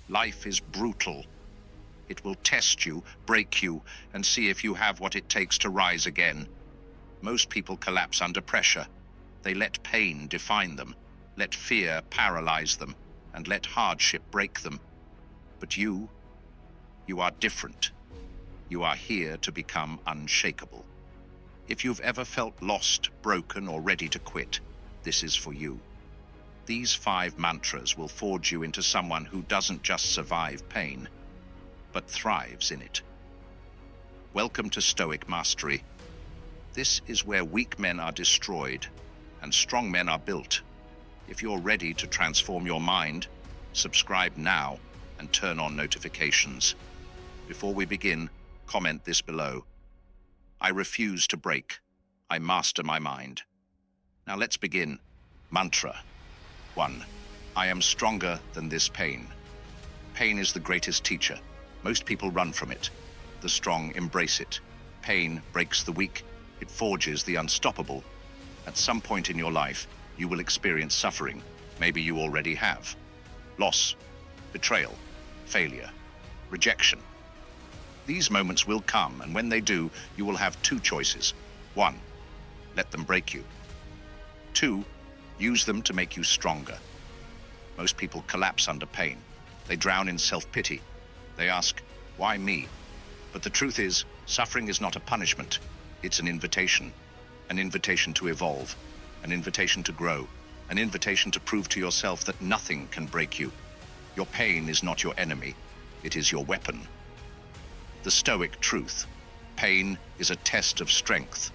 Life is brutal. It will test you, break you, and see if you have what it takes to rise again. Most people collapse under pressure. They let pain define them, let fear paralyze them, and let hardship break them. But you are different. You are here to become unshakable. If you've ever felt lost, broken, or ready to quit, this is for you. These 5 mantras will forge you into someone who doesn't just survive pain, but thrives in it. Welcome to Stoic Mastery. This is where weak men are destroyed and strong men are built. If you're ready to transform your mind, subscribe now and turn on notifications. Before we begin, comment this below. I refuse to break. I master my mind. Now let's begin. Mantra 1. I am stronger than this pain. Pain is the greatest teacher. Most people run from it. The strong embrace it. Pain breaks the weak. It forges the unstoppable. At some point in your life, you will experience suffering. Maybe you already have. Loss, betrayal, failure, rejection. These moments will come, and when they do, you will have 2 choices. 1. Let them break you. 2. Use them to make you stronger. Most people collapse under pain. They drown in self-pity. They ask, why me? But the truth is, suffering is not a punishment. It's an invitation to evolve, an invitation to grow, an invitation to prove to yourself that nothing can break you. Your pain is not your enemy. It is your weapon. The Stoic truth. Pain is a test of strength.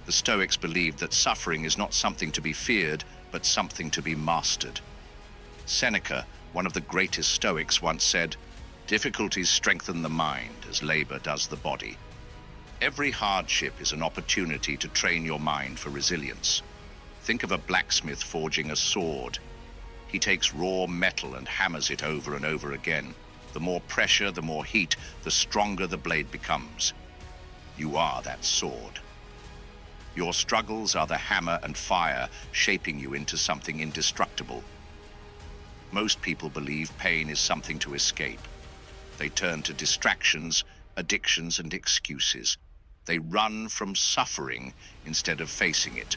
The Stoics believed that suffering is not something to be feared, but something to be mastered. Seneca, one of the greatest Stoics, once said, "Difficulties strengthen the mind as labor does the body." Every hardship is an opportunity to train your mind for resilience. Think of a blacksmith forging a sword. He takes raw metal and hammers it over and over again. The more pressure, the more heat, the stronger the blade becomes. You are that sword. Your struggles are the hammer and fire shaping you into something indestructible. Most people believe pain is something to escape. They turn to distractions, addictions, and excuses. They run from suffering instead of facing it.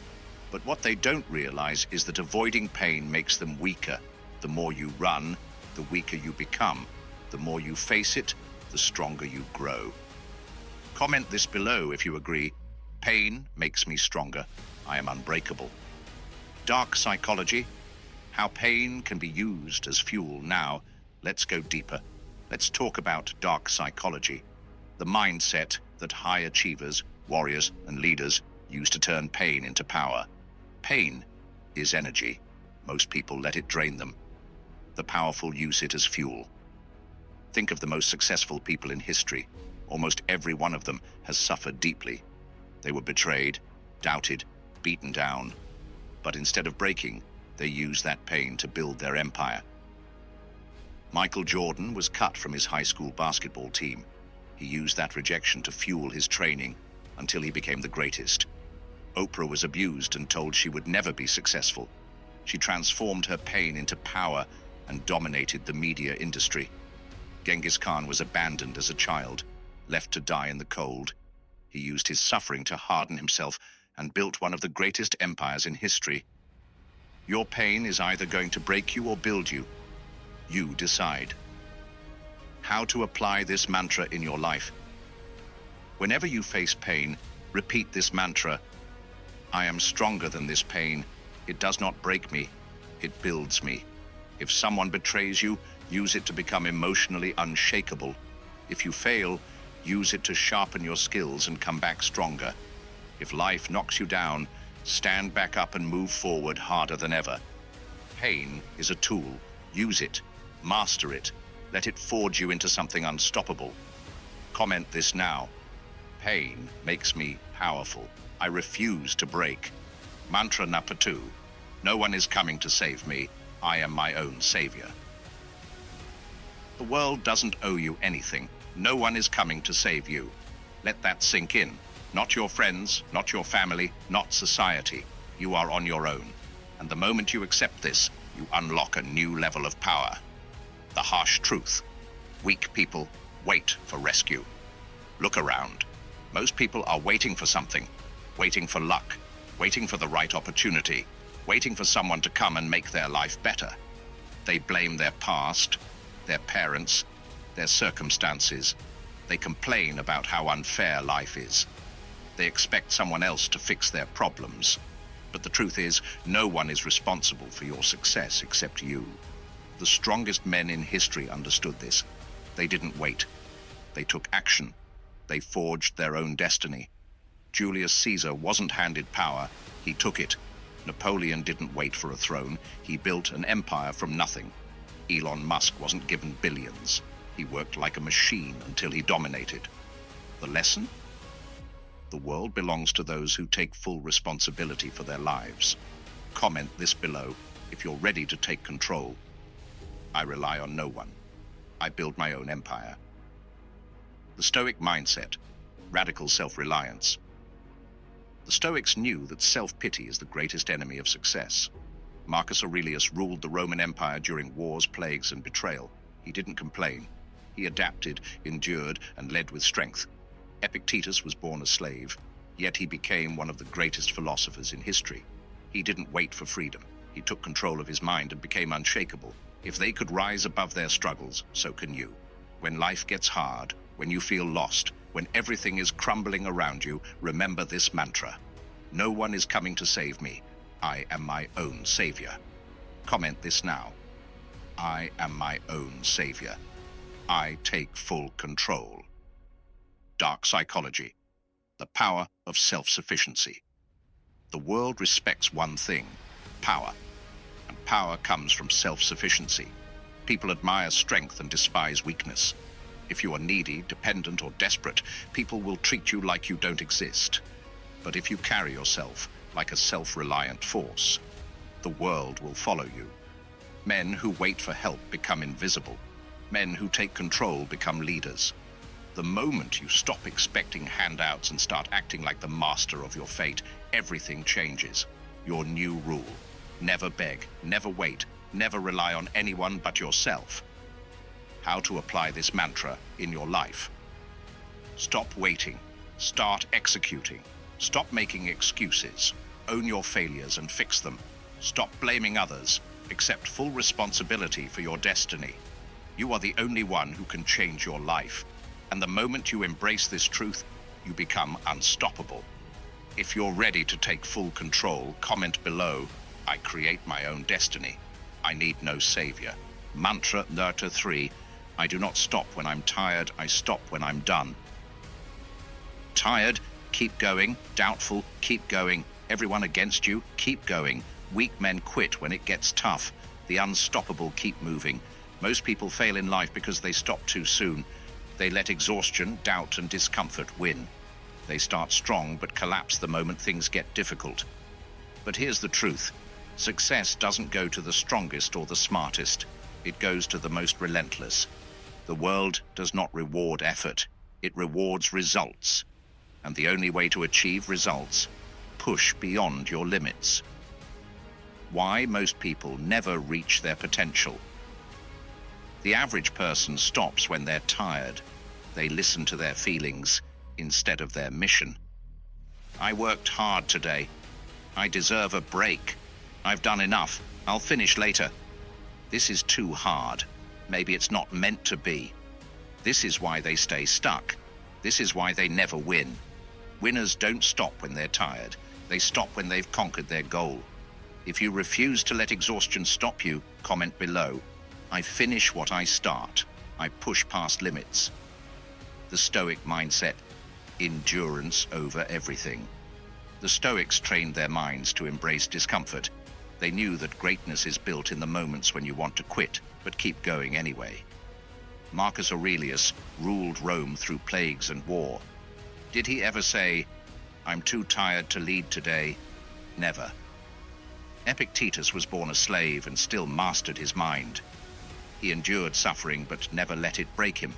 But what they don't realize is that avoiding pain makes them weaker. The more you run, the weaker you become. The more you face it, the stronger you grow. Comment this below if you agree. Pain makes me stronger. I am unbreakable. Dark psychology. How pain can be used as fuel. Now, let's go deeper. Let's talk about dark psychology, the mindset that high achievers, warriors, and leaders use to turn pain into power. Pain is energy. Most people let it drain them. The powerful use it as fuel. Think of the most successful people in history. Almost every one of them has suffered deeply. They were betrayed, doubted, beaten down. But instead of breaking, they used that pain to build their empire. Michael Jordan was cut from his high school basketball team. He used that rejection to fuel his training until he became the greatest. Oprah was abused and told she would never be successful. She transformed her pain into power and dominated the media industry. Genghis Khan was abandoned as a child, left to die in the cold. He used his suffering to harden himself and built one of the greatest empires in history. Your pain is either going to break you or build you. You decide. How to apply this mantra in your life. Whenever you face pain, repeat this mantra. I am stronger than this pain. It does not break me. It builds me. If someone betrays you, use it to become emotionally unshakable. If you fail, use it to sharpen your skills and come back stronger. If life knocks you down, stand back up and move forward harder than ever. Pain is a tool. Use it. Master it. Let it forge you into something unstoppable. Comment this now. Pain makes me powerful. I refuse to break. Mantra number 2. No one is coming to save me. I am my own savior. The world doesn't owe you anything. No one is coming to save you. Let that sink in. Not your friends, not your family, not society. You are on your own. And the moment you accept this, you unlock a new level of power. The harsh truth. Weak people wait for rescue. Look around. Most people are waiting for something, waiting for luck, waiting for the right opportunity, waiting for someone to come and make their life better. They blame their past, their parents, their circumstances. They complain about how unfair life is. They expect someone else to fix their problems. But the truth is, no one is responsible for your success except you. The strongest men in history understood this. They didn't wait. They took action. They forged their own destiny. Julius Caesar wasn't handed power, he took it. Napoleon didn't wait for a throne, he built an empire from nothing. Elon Musk wasn't given billions. He worked like a machine until he dominated. The lesson? The world belongs to those who take full responsibility for their lives. Comment this below if you're ready to take control. I rely on no one. I build my own empire. The Stoic mindset, radical self-reliance. The Stoics knew that self-pity is the greatest enemy of success. Marcus Aurelius ruled the Roman Empire during wars, plagues, and betrayal. He didn't complain. He adapted, endured, and led with strength. Epictetus was born a slave, yet he became one of the greatest philosophers in history. He didn't wait for freedom. He took control of his mind and became unshakable. If they could rise above their struggles, so can you. When life gets hard, when you feel lost, when everything is crumbling around you, remember this mantra. No one is coming to save me. I am my own savior. Comment this now. I am my own savior. I take full control. Dark psychology. The power of self-sufficiency. The world respects one thing, power. And power comes from self-sufficiency. People admire strength and despise weakness. If you are needy, dependent, or desperate, people will treat you like you don't exist. But if you carry yourself like a self-reliant force, the world will follow you. Men who wait for help become invisible. Men who take control become leaders. The moment you stop expecting handouts and start acting like the master of your fate, everything changes. Your new rule. Never beg, never wait, never rely on anyone but yourself. How to apply this mantra in your life. Stop waiting. Start executing. Stop making excuses. Own your failures and fix them. Stop blaming others. Accept full responsibility for your destiny. You are the only one who can change your life. And the moment you embrace this truth, you become unstoppable. If you're ready to take full control, comment below, I create my own destiny. I need no savior. Mantra number 3, I do not stop when I'm tired, I stop when I'm done. Tired? Keep going. Doubtful? Keep going. Everyone against you? Keep going. Weak men quit when it gets tough. The unstoppable keep moving. Most people fail in life because they stop too soon. They let exhaustion, doubt, and discomfort win. They start strong but collapse the moment things get difficult. But here's the truth. Success doesn't go to the strongest or the smartest. It goes to the most relentless. The world does not reward effort. It rewards results. And the only way to achieve results, push beyond your limits. Why most people never reach their potential. The average person stops when they're tired. They listen to their feelings instead of their mission. I worked hard today. I deserve a break. I've done enough. I'll finish later. This is too hard. Maybe it's not meant to be. This is why they stay stuck. This is why they never win. Winners don't stop when they're tired. They stop when they've conquered their goal. If you refuse to let exhaustion stop you, comment below. I finish what I start. I push past limits. The Stoic mindset, endurance over everything. The Stoics trained their minds to embrace discomfort. They knew that greatness is built in the moments when you want to quit, but keep going anyway. Marcus Aurelius ruled Rome through plagues and war. Did he ever say, I'm too tired to lead today? Never. Epictetus was born a slave and still mastered his mind. He endured suffering but never let it break him.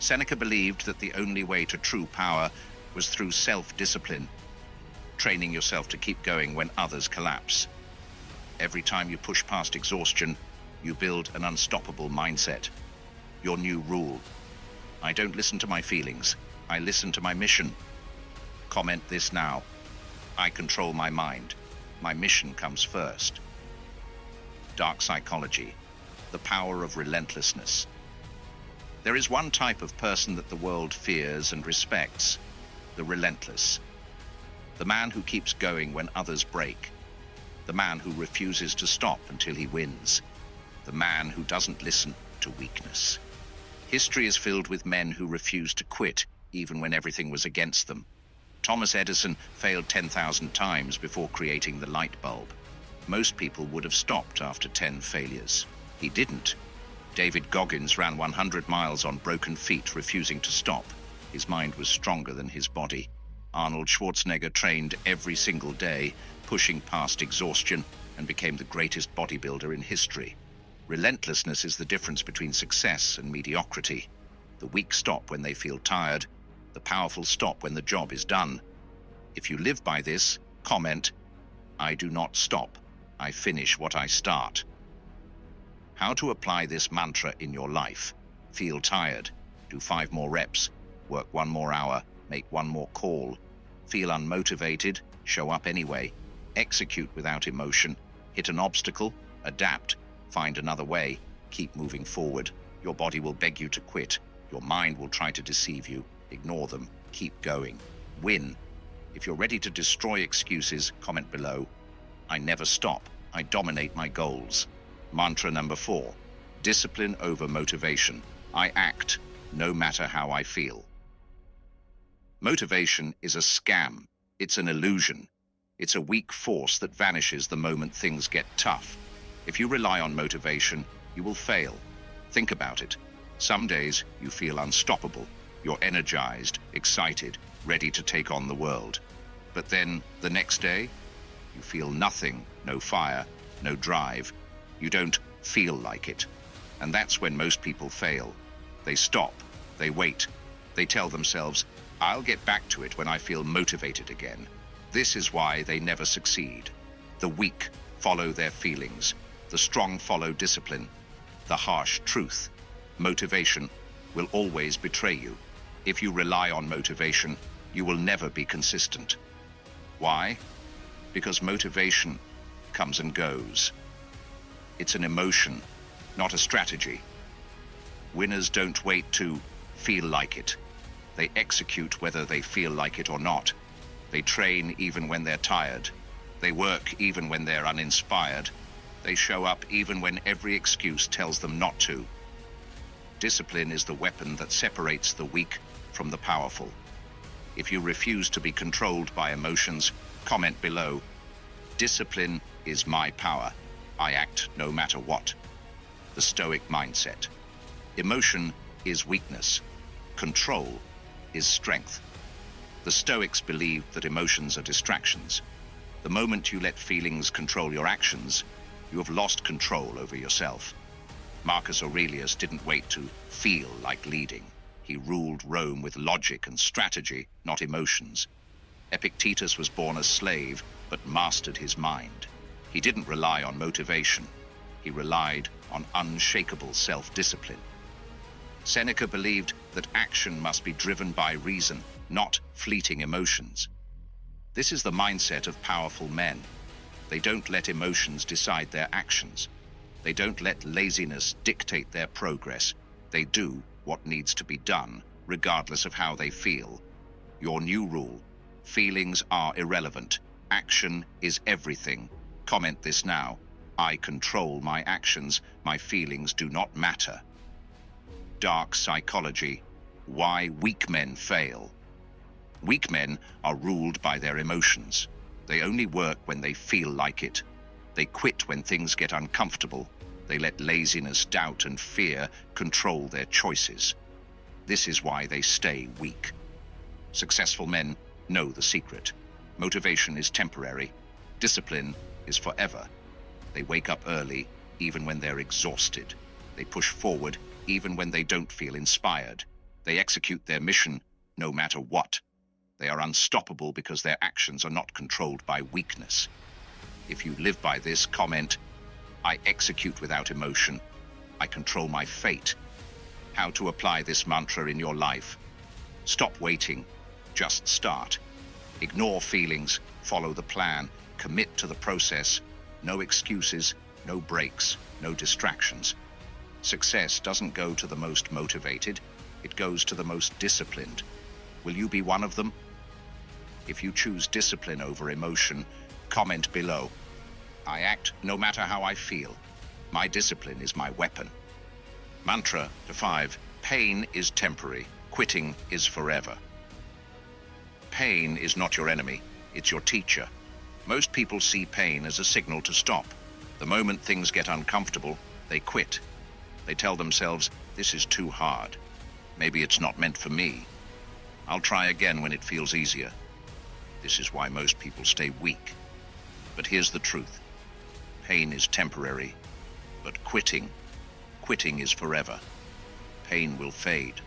Seneca believed that the only way to true power was through self-discipline, training yourself to keep going when others collapse. Every time you push past exhaustion, You build an unstoppable mindset. Your new rule: I don't listen to my feelings. I listen to my mission. Comment this now. I control my mind. My mission comes first. Dark psychology: the power of relentlessness. There is one type of person that the world fears and respects: the relentless. The man who keeps going when others break. The man who refuses to stop until he wins. The man who doesn't listen to weakness. History is filled with men who refused to quit even when everything was against them. Thomas Edison failed 10,000 times before creating the light bulb. Most people would have stopped after 10 failures. He didn't. David Goggins ran 100 miles on broken feet, refusing to stop. His mind was stronger than his body. Arnold Schwarzenegger trained every single day, pushing past exhaustion, and became the greatest bodybuilder in history. Relentlessness is the difference between success and mediocrity. The weak stop when they feel tired. The powerful stop when the job is done. If you live by this, comment, I do not stop. I finish what I start. How to apply this mantra in your life: feel tired, do 5 more reps, work 1 more hour, make 1 more call. Feel unmotivated, show up anyway. Execute without emotion. Hit an obstacle, adapt, find another way, keep moving forward. Your body will beg you to quit. Your mind will try to deceive you. Ignore them, keep going. Win. If you're ready to destroy excuses, comment below. I never stop. I dominate my goals. Mantra number 4, discipline over motivation. I act, no matter how I feel. Motivation is a scam. It's an illusion. It's a weak force that vanishes the moment things get tough. If you rely on motivation, you will fail. Think about it. Some days you feel unstoppable. You're energized, excited, ready to take on the world. But then the next day, you feel nothing, no fire, no drive. You don't feel like it. And that's when most people fail. They stop, they wait, they tell themselves, I'll get back to it when I feel motivated again. This is why they never succeed. The weak follow their feelings. The strong follow discipline. The harsh truth: motivation will always betray you. If you rely on motivation, you will never be consistent. Why? Because motivation comes and goes. It's an emotion, not a strategy. Winners don't wait to feel like it. They execute whether they feel like it or not. They train even when they're tired. They work even when they're uninspired. They show up even when every excuse tells them not to. Discipline is the weapon that separates the weak from the powerful. If you refuse to be controlled by emotions, comment below. Discipline is my power. I act no matter what. The Stoic mindset: emotion is weakness. Control is strength. The Stoics believed that emotions are distractions. The moment you let feelings control your actions, you have lost control over yourself. Marcus Aurelius didn't wait to feel like leading. He ruled Rome with logic and strategy, not emotions. Epictetus was born a slave, but mastered his mind. He didn't rely on motivation. He relied on unshakable self-discipline. Seneca believed that action must be driven by reason, not fleeting emotions. This is the mindset of powerful men. They don't let emotions decide their actions. They don't let laziness dictate their progress. They do what needs to be done, regardless of how they feel. Your new rule: feelings are irrelevant. Action is everything. Comment this now. I control my actions. My feelings do not matter. Dark psychology: why weak men fail. Weak men are ruled by their emotions. They only work when they feel like it. They quit when things get uncomfortable. They let laziness, doubt, and fear control their choices. This is why they stay weak. Successful men know the secret. Motivation is temporary. Discipline is forever. They wake up early, even when they're exhausted. They push forward, even when they don't feel inspired. They execute their mission, no matter what. They are unstoppable because their actions are not controlled by weakness. If you live by this, comment, I execute without emotion. I control my fate. How to apply this mantra in your life? Stop waiting. Just start. Ignore feelings. Follow the plan. Commit to the process. No excuses, no breaks, no distractions. Success doesn't go to the most motivated. It goes to the most disciplined. Will you be one of them? If you choose discipline over emotion, comment below. I act no matter how I feel. My discipline is my weapon. Mantra to 5. Pain is temporary. Quitting is forever. Pain is not your enemy. It's your teacher. Most people see pain as a signal to stop. The moment things get uncomfortable, they quit. They tell themselves, this is too hard. Maybe it's not meant for me. I'll try again when it feels easier. This is why most people stay weak. But here's the truth. Pain is temporary, but quitting is forever. Pain will fade,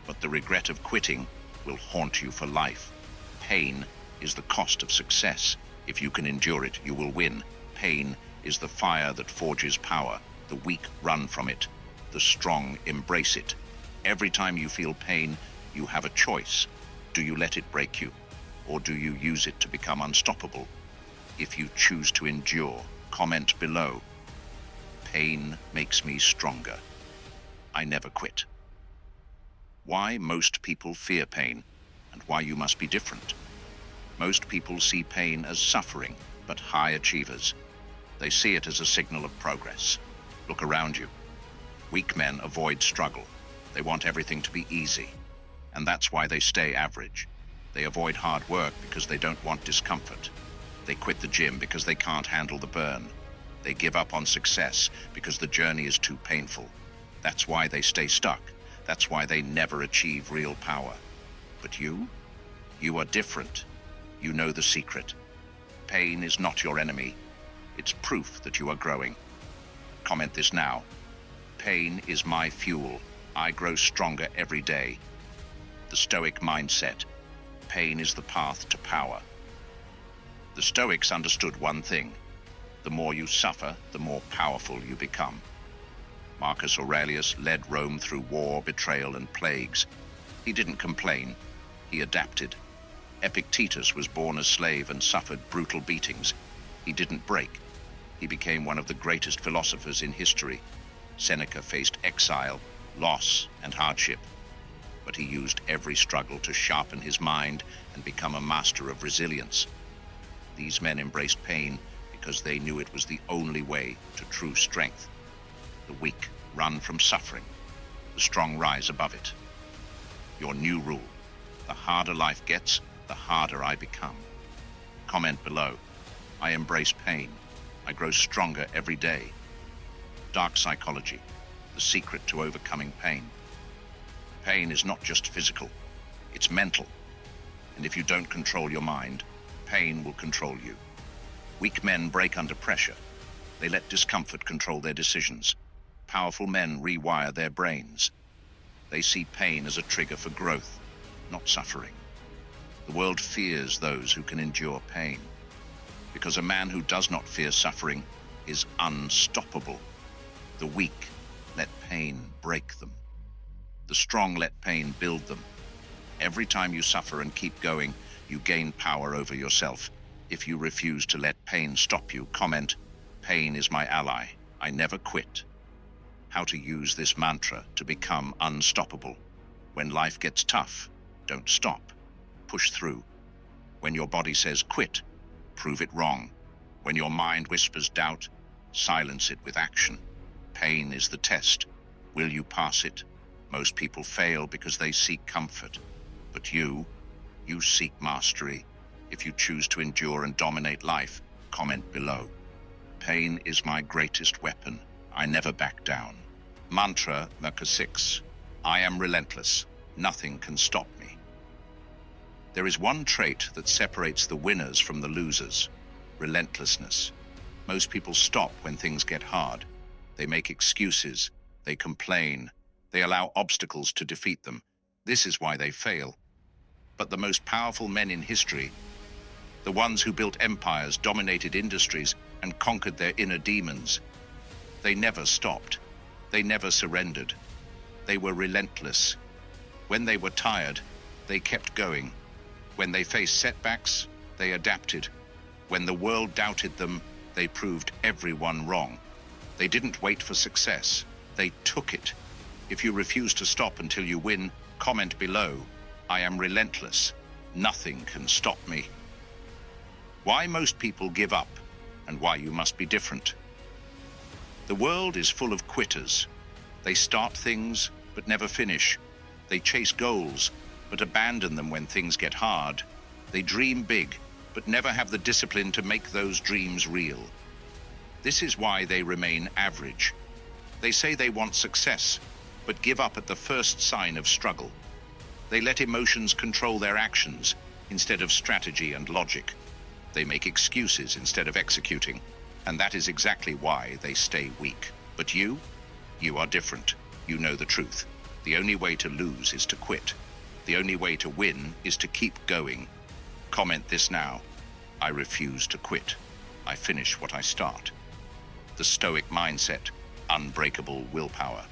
but the regret of quitting will haunt you for life. Pain is the cost of success. If you can endure it, you will win. Pain is the fire that forges power. The weak run from it. The strong embrace it. Every time you feel pain, you have a choice. Do you let it break you, or do you use it to become unstoppable? If you choose to endure, comment below. Pain makes me stronger. I never quit. Why most people fear pain, and why you must be different. Most people see pain as suffering, but high achievers. They see it as a signal of progress. Look around you. Weak men avoid struggle. They want everything to be easy. And that's why they stay average. They avoid hard work because they don't want discomfort. They quit the gym because they can't handle the burn. They give up on success because the journey is too painful. That's why they stay stuck. That's why they never achieve real power. But you are different. You know the secret. Pain is not your enemy. It's proof that you are growing. Comment this now. Pain is my fuel. I grow stronger every day. The Stoic mindset. Pain is the path to power. The Stoics understood one thing. The more you suffer, the more powerful you become. Marcus Aurelius led Rome through war, betrayal, and plagues. He didn't complain. He adapted. Epictetus was born a slave and suffered brutal beatings. He didn't break. He became one of the greatest philosophers in history. Seneca faced exile, loss, and hardship. But he used every struggle to sharpen his mind and become a master of resilience. These men embraced pain because they knew it was the only way to true strength. The weak run from suffering. The strong rise above it. Your new rule. The harder life gets, the harder I become. Comment below. I embrace pain. I grow stronger every day. Dark psychology. The secret to overcoming pain. Pain is not just physical. It's mental. And if you don't control your mind, pain will control you. Weak men break under pressure. They let discomfort control their decisions. Powerful men rewire their brains. They see pain as a trigger for growth, not suffering. The world fears those who can endure pain, because a man who does not fear suffering is unstoppable. The weak let pain break them. The strong let pain build them. Every time you suffer and keep going, you gain power over yourself. If you refuse to let pain stop you, comment, pain is my ally. I never quit. How to use this mantra to become unstoppable. When life gets tough, don't stop. Push through. When your body says quit, prove it wrong. When your mind whispers doubt, silence it with action. Pain is the test. Will you pass it? Most people fail because they seek comfort. But you seek mastery. If you choose to endure and dominate life, comment below. Pain is my greatest weapon. I never back down. Mantra number 6. I am relentless. Nothing can stop me. There is one trait that separates the winners from the losers: relentlessness. Most people stop when things get hard. They make excuses. They complain. They allow obstacles to defeat them. This is why they fail. But the most powerful men in history, the ones who built empires, dominated industries, and conquered their inner demons, They never stopped. They never surrendered. They were relentless. When they were tired, they kept going. When they faced setbacks, they adapted. When the world doubted them, they proved everyone wrong. They didn't wait for success. They took it. If you refuse to stop until you win, comment below. I am relentless. Nothing can stop me. Why most people give up, and why you must be different. The world is full of quitters. They start things, but never finish. They chase goals, but abandon them when things get hard. They dream big, but never have the discipline to make those dreams real. This is why they remain average. They say they want success, but give up at the first sign of struggle. They let emotions control their actions instead of strategy and logic. They make excuses instead of executing, and that is exactly why they stay weak. But you are different. You know the truth. The only way to lose is to quit. The only way to win is to keep going. Comment this now. I refuse to quit. I finish what I start. The Stoic mindset, unbreakable willpower.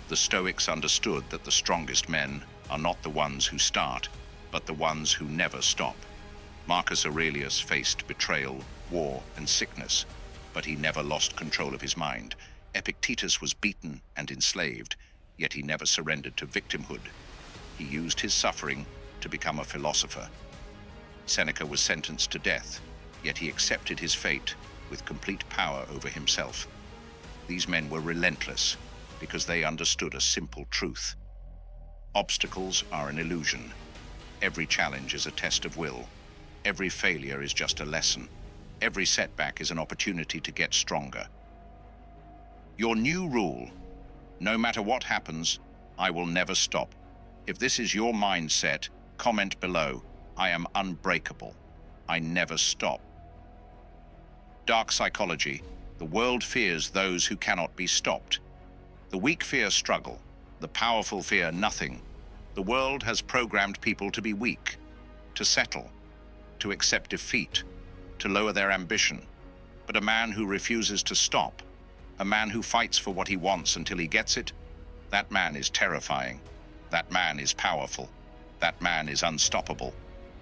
The Stoics understood that the strongest men are not the ones who start, but the ones who never stop. Marcus Aurelius faced betrayal, war, and sickness, but he never lost control of his mind. Epictetus was beaten and enslaved, yet he never surrendered to victimhood. He used his suffering to become a philosopher. Seneca was sentenced to death, yet he accepted his fate with complete power over himself. These men were relentless because they understood a simple truth. Obstacles are an illusion. Every challenge is a test of will. Every failure is just a lesson. Every setback is an opportunity to get stronger. Your new rule: no matter what happens, I will never stop. If this is your mindset, comment below. I am unbreakable. I never stop. Dark psychology. The world fears those who cannot be stopped. The weak fear struggle. The powerful fear nothing. The world has programmed people to be weak, to settle, to accept defeat, to lower their ambition. But a man who refuses to stop, a man who fights for what he wants until he gets it, that man is terrifying. That man is powerful. That man is unstoppable.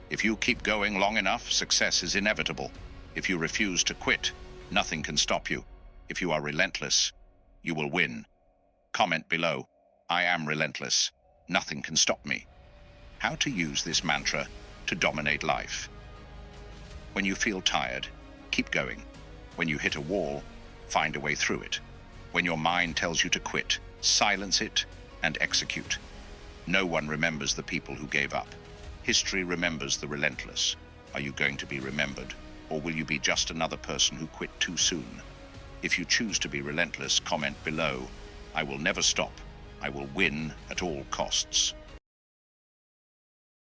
If you keep going long enough, success is inevitable. If you refuse to quit, nothing can stop you. If you are relentless, you will win. Comment below. I am relentless. Nothing can stop me. How to use this mantra to dominate life. When you feel tired, keep going. When you hit a wall, find a way through it. When your mind tells you to quit, silence it and execute. No one remembers the people who gave up. History remembers the relentless. Are you going to be remembered, or will you be just another person who quit too soon? If you choose to be relentless, comment below. I will never stop. I will win at all costs.